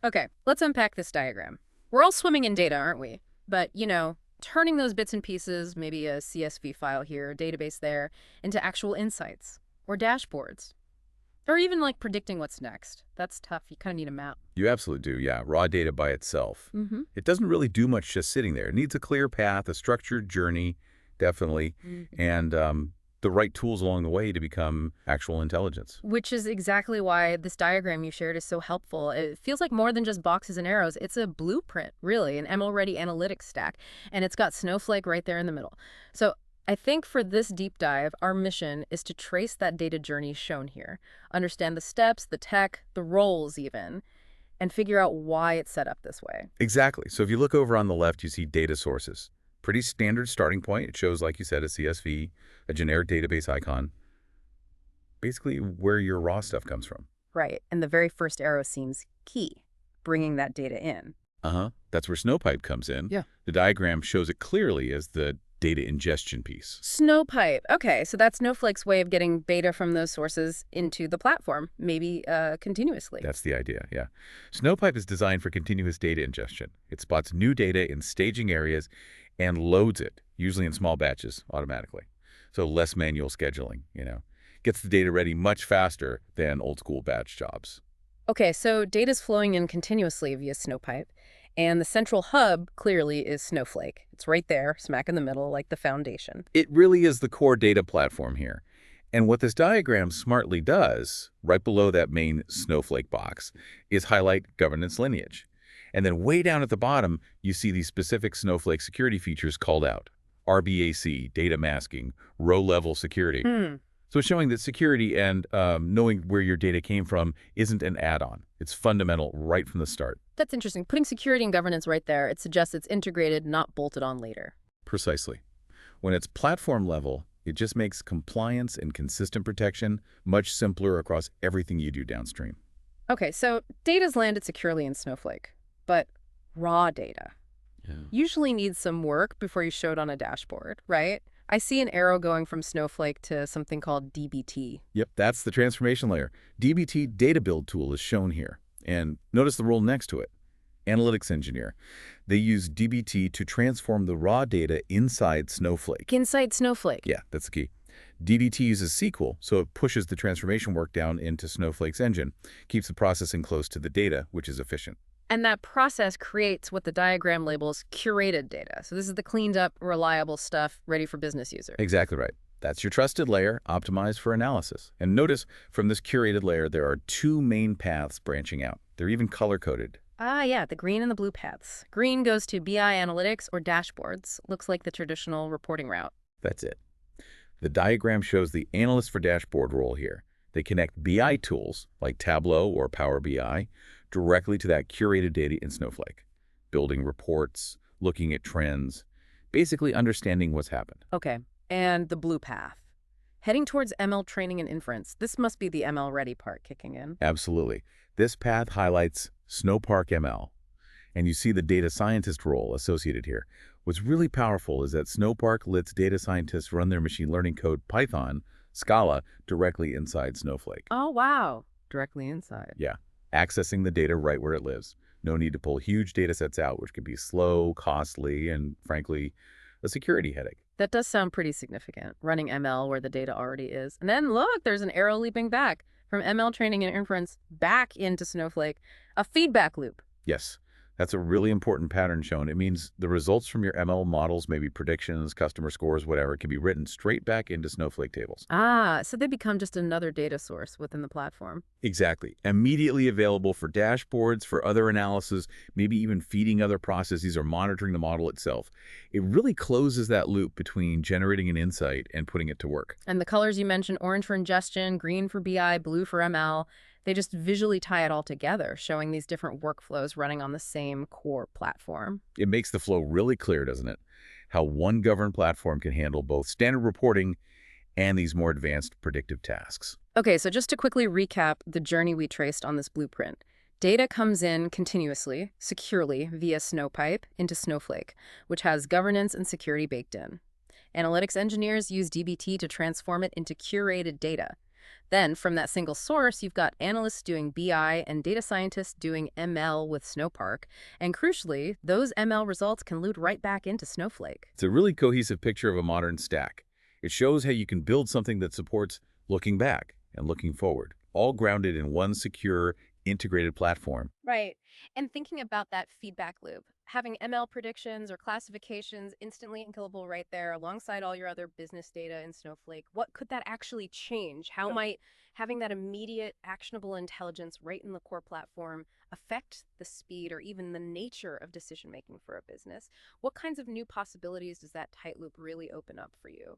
Okay, let's unpack this diagram. We're all swimming in data, aren't we? But, turning those bits and pieces, maybe a CSV file here, a database there, into actual insights or dashboards, or even like predicting what's next. That's tough. You kind of need a map. You absolutely do, yeah. Raw data by itself. Mm-hmm. It doesn't really do much just sitting there. It needs a clear path, a structured journey, definitely, and the right tools along the way to become actual intelligence. Which is exactly why this diagram you shared is so helpful. It feels like more than just boxes and arrows. It's a blueprint, really, an ML-ready analytics stack, and it's got Snowflake right there in the middle. So I think for this deep dive, our mission is to trace that data journey shown here, understand the steps, the tech, the roles even, and figure out why it's set up this way. Exactly. So if you look over on the left, you see data sources. Pretty standard starting point. It shows, like you said, a CSV, a generic database icon, basically where your raw stuff comes from. Right, and the very first arrow seems key, bringing that data in. That's where Snowpipe comes in. Yeah. The diagram shows it clearly as the data ingestion piece. Snowpipe. Okay, so that's Snowflake's way of getting data from those sources into the platform, maybe continuously. That's the idea, yeah. Snowpipe is designed for continuous data ingestion. It spots new data in staging areas and loads it, usually in small batches, automatically. So less manual scheduling, Gets the data ready much faster than old-school batch jobs. Okay, so data's flowing in continuously via Snowpipe, and the central hub clearly is Snowflake. It's right there, smack in the middle, like the foundation. It really is the core data platform here. And what this diagram smartly does, right below that main Snowflake box, is highlight governance lineage. And then way down at the bottom, you see these specific Snowflake security features called out. RBAC, data masking, row-level security. So it's showing that security and knowing where your data came from isn't an add-on. It's fundamental right from the start. That's interesting. Putting security and governance right there, it suggests it's integrated, not bolted on later. Precisely. When it's platform level, it just makes compliance and consistent protection much simpler across everything you do downstream. Okay, so data's landed securely in Snowflake, but raw data usually needs some work before you show it on a dashboard, right? I see an arrow going from Snowflake to something called dbt. Yep, that's the transformation layer. dbt data build tool is shown here. And notice the role next to it. Analytics engineer. They use dbt to transform the raw data inside Snowflake. Inside Snowflake? Yeah, that's the key. dbt uses SQL, so it pushes the transformation work down into Snowflake's engine, keeps the processing close to the data, which is efficient. And that process creates what the diagram labels curated data. So this is the cleaned up, reliable stuff ready for business users. Exactly right. That's your trusted layer optimized for analysis. And notice from this curated layer, there are two main paths branching out. They're even color-coded. Ah, yeah, the green and the blue paths. Green goes to BI analytics or dashboards. Looks like the traditional reporting route. That's it. The diagram shows the analyst for dashboard role here. They connect BI tools like Tableau or Power BI directly to that curated data in Snowflake, building reports, looking at trends, basically understanding what's happened. Okay, and the blue path. Heading towards ML training and inference. This must be the ML ready part kicking in. Absolutely. This path highlights Snowpark ML, and you see the data scientist role associated here. What's really powerful is that Snowpark lets data scientists run their machine learning code Python, Scala, directly inside Snowflake. Oh, wow. Directly inside. Yeah, accessing the data right where it lives. No need to pull huge data sets out, which can be slow, costly, and frankly, a security headache. That does sound pretty significant, running ML where the data already is. And then look, there's an arrow leaping back from ML training and inference back into Snowflake, a feedback loop. Yes, that's a really important pattern shown. It means the results from your ML models, maybe predictions, customer scores, whatever, can be written straight back into Snowflake tables. Ah, so they become just another data source within the platform. Exactly. Immediately available for dashboards, for other analysis, maybe even feeding other processes or monitoring the model itself. It really closes that loop between generating an insight and putting it to work. And the colors you mentioned, orange for ingestion, green for BI, blue for ML, they just visually tie it all together, showing these different workflows running on the same core platform. It makes the flow really clear, doesn't it? How one governed platform can handle both standard reporting and these more advanced predictive tasks. Okay, so just to quickly recap the journey we traced on this blueprint. Data comes in continuously, securely, via Snowpipe into Snowflake, which has governance and security baked in. Analytics engineers use dbt to transform it into curated data. Then, from that single source, you've got analysts doing BI and data scientists doing ML with Snowpark. And crucially, those ML results can loop right back into Snowflake. It's a really cohesive picture of a modern stack. It shows how you can build something that supports looking back and looking forward, all grounded in one secure, integrated platform. Right. And thinking about that feedback loop, having ML predictions or classifications instantly available right there alongside all your other business data in Snowflake, what could that actually change? How might having that immediate actionable intelligence right in the core platform affect the speed or even the nature of decision making for a business? What kinds of new possibilities does that tight loop really open up for you?